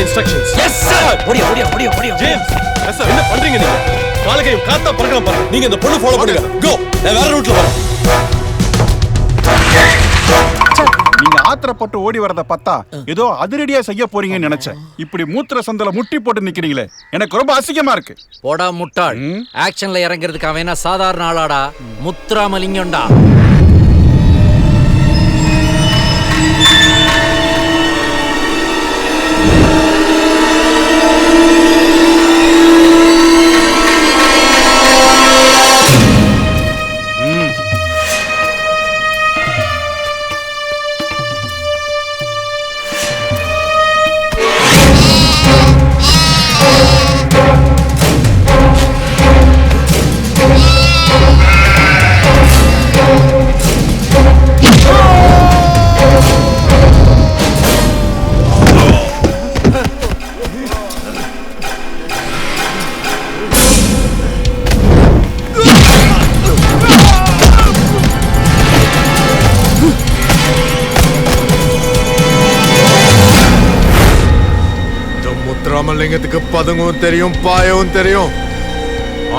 instructions. Yes sir. ஓடியா. James, yes sir. என்ன பண்றீங்க நீங்க? காலகையும் காத்தா பறக்கலாம் பாருங்க. நீங்க இந்த பொண்ணு ஃபாலோ பண்ணுங்க. Go. நான் வேற ரூட்ல வரேன். நீங்க ஆத்திரப்பட்டு ஓடி வரத பார்த்தா ஏதோ அதிரடியா செய்ய போறீங்கன்னு நினைச்சேன். இப்படி மூத்திர சந்தல முட்டி போட்டு நிக்கிறீங்களே, எனக்கு ரொம்ப அசிங்கமா இருக்கு. போடா முட்டாள். ஆக்ஷன்ல இறங்கிறதுக்கு அவன் என்ன சாதாரண ஆளாடா? முத்துராமலிங்கம்டா. முத்துராமலிங்கத்துக்கு பதுங்கவும் தெரியும், பாயவும் தெரியும்,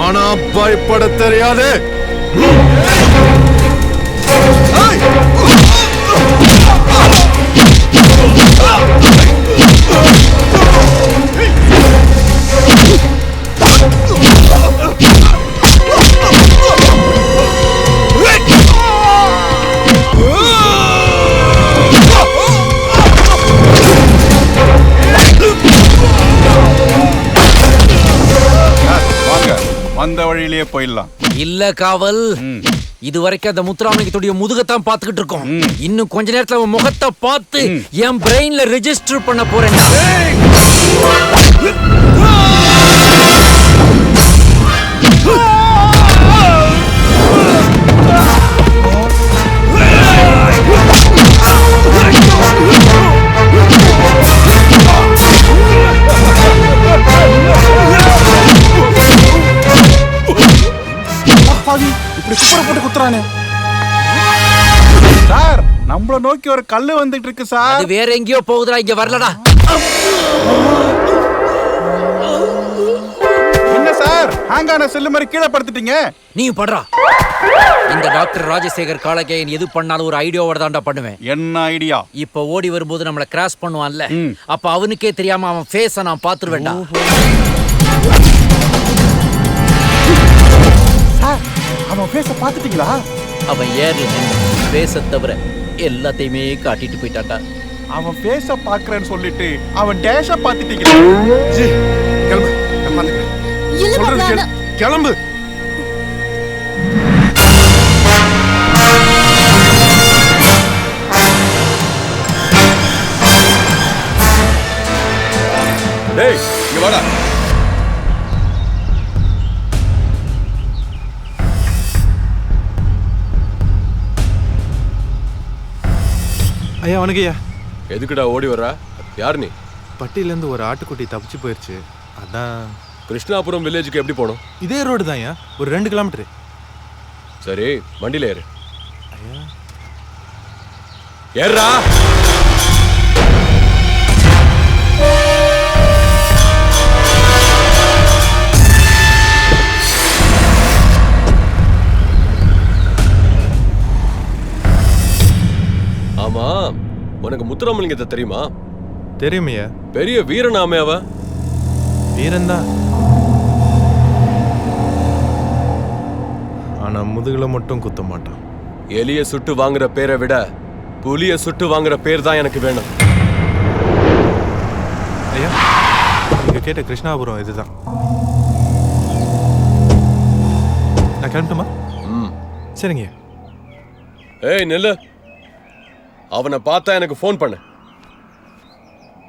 ஆனா பயப்பட தெரியாது. அந்த வழியிலேயே போயிடலாம். இல்ல காவல், இதுவரைக்கும் அந்த முத்துராமலிங்கத்துடைய முதுகத்தான் பாத்துக்கிட்டு இருக்கோம். இன்னும் கொஞ்ச நேரத்துல அவன் முகத்தை பார்த்து என் பிரெயின்ல ரெஜிஸ்டர் பண்ண போறேன். இப்படி குப்பரை போட்டு குத்துறானே சார். நம்மள நோக்கி ஒரு கல்லு வந்துட்டு இருக்கு சார். அது வேற எங்கேயோ போகுதுடா, இங்க வரலடா. என்ன சார், ஹேங்கான செல்லு மாதிரி கீழே படுத்துட்டீங்க? நீ படுறா. இந்த டாக்டர் ராஜசேகர் காலகேயன் எது பண்ணாலும் ஒரு ஐடியாவோட தான்டா பண்ணுவேன். என்ன ஐடியா? இப்ப ஓடி வரும்போது நம்மள கிராஸ் பண்ணுவான்ல, அப்ப அவனுக்கே தெரியாம அவன் ஃபேஸ நான் பாத்துருவேன்டா. அவன் ஃபேஸ பாத்துட்டீங்களா? அவன் ஏர்ல ஃபேஸ தவிர எல்லாத்தையுமே காட்டிட்டு போயிட்டான்டா. அவன் ஃபேஸ பாக்குறேன்னு சொல்லிட்டு அவன் டேஷ பாத்துட்டீங்களா? ஜி கிளம்பு, கிளம்பு. டேய், இங்க வாடா. ஐயா வணக்கம்யா. எதுக்குடா ஓடி வர்ற? யார் நீ? பட்டியிலேருந்து ஒரு ஆட்டுக்குட்டி தப்பிச்சு போயிடுச்சு, அதான். கிருஷ்ணாபுரம் வில்லேஜுக்கு எப்படி போகணும்? இதே ரோடு தான்யா, ஒரு 2 கிலோமீட்டரு. சரி, வண்டியில ஏறு. ஏறா. ஆமா, உனக்கு முத்துராமலிங்கத்தை தெரியுமா? தெரியுமையா. பெரிய வீரனாமே அவன். வீரன்தான், ஆனா முதுகுல மட்டும் குத்த மாட்டான். எலிய சுட்டு வாங்குற பேரை விட புலிய சுட்டு வாங்குற பேர் தான் எனக்கு வேணும். ஐயா, நீங்க கேட்ட கிருஷ்ணாபுரம் இதுதான். நான் கிளம்பட்டுமா? சரிங்க. ஏய் நெல்லு, அவனை பார்த்தா எனக்கு ஃபோன் பண்ணு.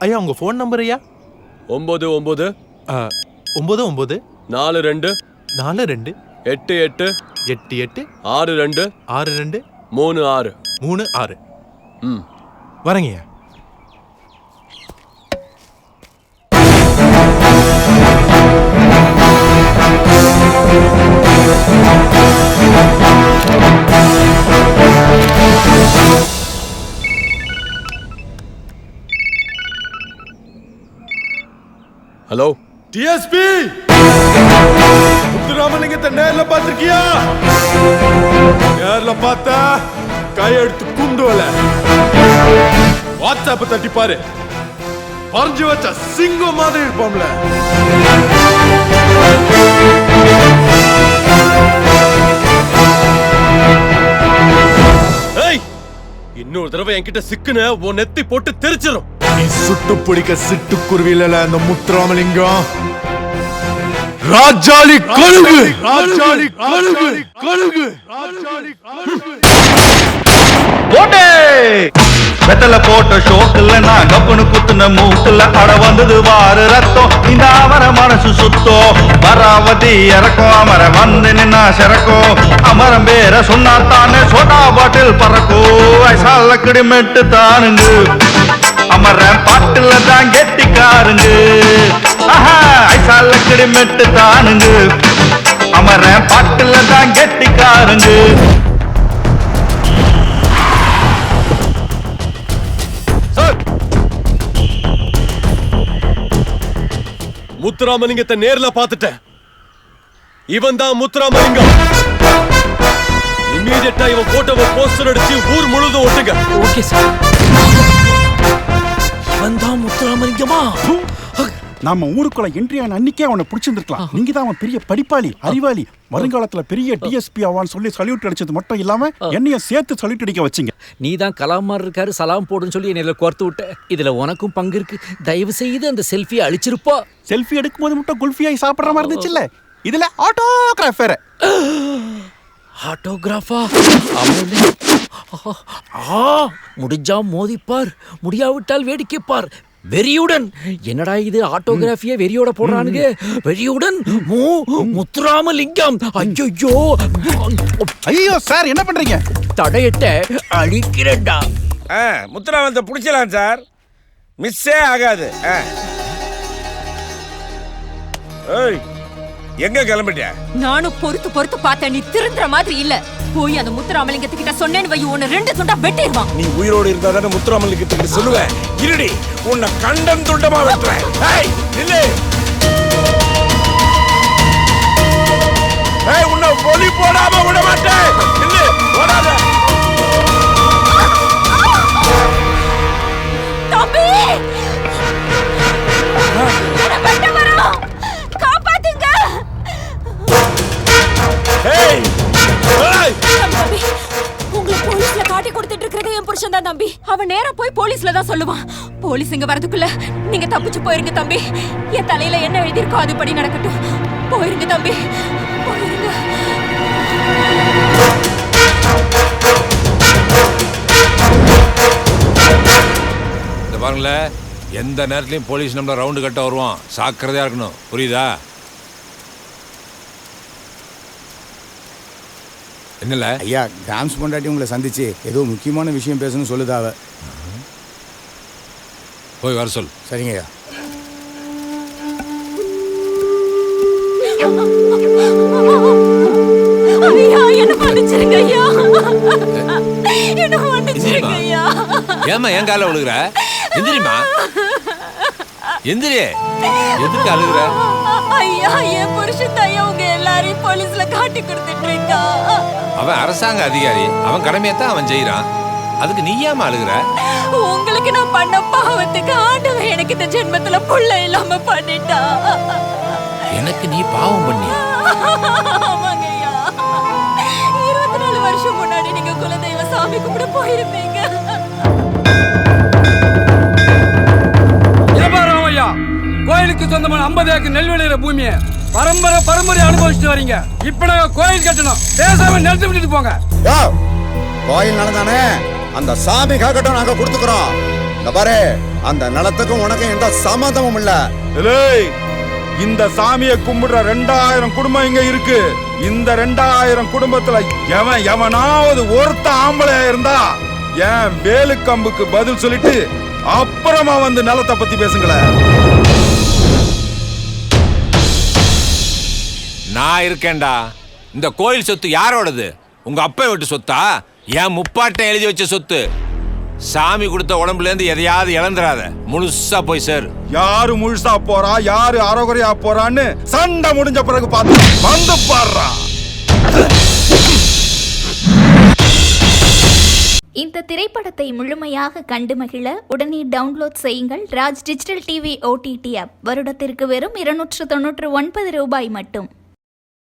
ஐயா உங்க ஃபோன் நம்பர் ஐயா? 99 99 42 42 88 88 62 62 36 36. வரங்கய்யா. ஹலோ டிஎஸ்பி முத்துராமலிங்கத்தை நேர்ல பாத்திருக்கியா? நேர்ல பார்த்தா கையெடுத்து குண்டுவல. வாட்ஸ்அப் தட்டி பாரு, பறிஞ்சு வச்ச சிங்கம் மாதிரி இருப்போம்ல. இன்னொரு தடவை என்கிட்ட சிக்குன உன் நெத்தி போட்டு தெரிச்சிடும். நீ சுட்டு பிடிக்க சிட்டுக்குருவில அந்த முத்துராமலிங்கம் ராஜாளி கழுகு, ராஜாளி கழுகு, கழுகு, ராஜாளி கழுகு. போட்டே வெத்தல போட்ட ஷோக்குல நான் கப்புனு குத்துன மூக்குல அட வந்தது வாரு ரத்தம். இந்த அவர மனசு சுத்தோ பராவதி இறக்கும் அமர வந்து நின்னா சிறக்கும். அமரம் பேர சொன்னா தானே சோடா பாட்டில் பறக்கும். ஐசால கிடிமெட்டு தானுங்க அமர பாட்டுல தான் கெட்டிக்காருங்க. ஐசால கிடிமெட்டு தானுங்க அமர பாட்டுல தான் கெட்டிக்காருங்க. முத்துராமலிங்கத்தை நேர்ல பார்த்துட்டேன். இவன் தான் முத்துராமலிங்கம். இம்மீடியட்டா இவன் போட்டோவை போஸ்டர் அடிச்சு ஊர் முழுதும் ஒட்டுங்க. Okay sir. இவன் தான் முத்துராமலிங்கமா? நம்ம ஊருக்குள்ள என்ட்ரி ஆன அன்னைக்கே அவனை பிடிச்சிருந்துருக்கலாம். நீங்க தான் அவன் பெரிய படிப்பாளி, அறிவாளி, வருங்காலத்துல பெரிய டிஎஸ்பி ஆவான்னு சொல்லி சல்யூட் அடிச்சது மட்டும் இல்லாம என்னைய சேர்த்து சல்யூட் அடிக்க வச்சீங்க. நீ தான் கலாம் மாதிரி இருக்காரு, சலாம் போடுன்னு சொல்லி என்னையில கோர்த்து விட்ட. இதுல உனக்கும் பங்கு இருக்கு. தயவு செய்து அந்த செல்ஃபியை அழிச்சிருப்பா. செல்ஃபி எடுக்கும்போது மட்டும் குல்ஃபியாய் சாப்பிடுற மாதிரி இருந்துச்சுல்ல, இதுல ஆட்டோகிராஃப் வேற. ஆட்டோகிராஃபா? முடிஞ்சா மோதிப்பார், முடியாவிட்டால் வேடிக்கைப்பார். வெறியுடன். என்னடா இது ஆட்டோகிராஃபிய வெறியோட போடுறானுங்க. வெறியுடன் முத்துராமலிங்கம். ஐயோ ஐயோ சார், என்ன பண்றீங்க? தடையிட்ட அழிக்கிறேன்டா. முத்துராமலிங்கத்தை பிடிச்சலாம் சார், மிஸ்ஸே ஆகாது. எங்க கிளம்பிட்டியா? நானும் பொறுத்து பொறுத்து பார்த்தேன், நீ திருந்துற மாதிரி இல்ல. போய் அந்த முத்துராமலிங்கத்துக்கிட்ட சொன்னேன்னு வை, உன்னை 2 துண்டா வெட்டிடுவான். நீ உயிரோடு இருந்தா தானே முத்துராமலிங்கத்துக்கிட்ட சொல்லுவேன். இருடி, உன்னை கண்டம் துண்டமா வெட்டுறேன். உன்னை ஒலி போடாம விட மாட்டேன். தம்பி, என்ன வெட்ட வரோம், காப்பாத்துங்க. தம்பி, உங்களை போலீஸ்ல காட்டி கொடுத்துட்டு இருக்கிறது என் புருஷன் தான் தம்பி. அவன் நேரா போய் போலீஸ்ல தான் சொல்லுவான். போலீஸ் இங்க வரதுக்குள்ள நீங்க தப்பிச்சு போயிருங்க தம்பி. என் தலையில என்ன எழுதியிருக்கோ அதுபடி நடக்கட்டும். போயிருங்க தம்பி, போயிருங்க. இந்த பாருங்களேன், எந்த நேரத்திலையும் போலீஸ் நம்மள ரவுண்டு கட்ட வருவான். சாக்கிரதையா இருக்கணும், புரியுதா? என்னல ஐயா, கிராம்ஸ் பொண்டாட்டி உங்களை சந்திச்சு ஏதோ முக்கியமான விஷயம் பேசணும்னு சொல்லுதாவ. போய் வர சொல். சரிங்க ஐயா. ஐயா, என்ன மன்னிச்சிருங்க ஐயா. என்ன மன்னிச்சிருங்க ஐயா. ஏமா என் கால விழுகுற? எந்திரிமா, எந்திரி. எதுக்கு அழுகுற? ஐயா, என் புருஷன் ஐயா உங்க எல்லாரையும் போலீஸ்ல காட்டி கொடுத்துட்டு இருக்கா. அவன் அரசாங்க அதிகாரி, அவன் கடமையத்தான் அவன் செய்யறான். அதுக்கு நீ ஏமா அழுகுற? உங்களுக்கு நான் பண்ண பாவத்துக்கு ஆண்டவன் எனக்கு இந்த ஜென்மத்துல புள்ள இல்லாம பண்ணிட்டா. எனக்கு நீ பாவம் பண்ணி? ஆமாங்க ஐயா. 24 வருஷம் முன்னாடி நீங்க குலதெய்வ சாமி கும்பிட போயிருப்பீங்க. கோயிலுக்கு சொந்தமான 50 ஏக்கர் நெல் விளையிற பூமியை பரம்பரை அனுபவிச்சுட்டு வரீங்க. இப்ப நாங்க கோயில் கட்டணும், பேசாம நிறுத்தி விட்டுட்டு போங்க. கோயில் நிலந்தானே, அந்த சாமி காக்கட்டும், நாங்க கொடுத்துக்கிறோம். இந்த பாரு, அந்த நிலத்துக்கும் உனக்கும் எந்த சம்மந்தமும் இல்ல. இந்த சாமியை கும்பிடுற 2000 குடும்பம் இங்க இருக்கு. இந்த 2000 குடும்பத்துல எவனாவது ஒருத்த ஆம்பளையா இருந்தா என் வேலு கம்புக்கு பதில் சொல்லிட்டு அப்புறமா வந்து நிலத்தை பத்தி பேசுங்களேன். நான் இருக்கேன்டா. இந்த கோயில் சொத்து யாரோடது? உங்க அப்பா வீட்டு சொத்தா? என் முப்பாட்டம் எழுதி வச்ச சொத்து. சாமி கொடுத்த உடம்புல இருந்து எதையாவது இழந்துராத, முழுசா போய் சேரு. யாரு முழுசா போறா யாரு அறகுறையா போறான்னு சண்டை முடிஞ்ச பிறகு பார்த்து வந்து பாடுறா. இந்த திரைப்படத்தை முழுமையாக கண்டு மகிழ உடனே டவுன்லோட் செய்யுங்கள் Raj digital TV OTT app. வருடத்திற்கு வெறும் 299 ரூபாய் மட்டும்.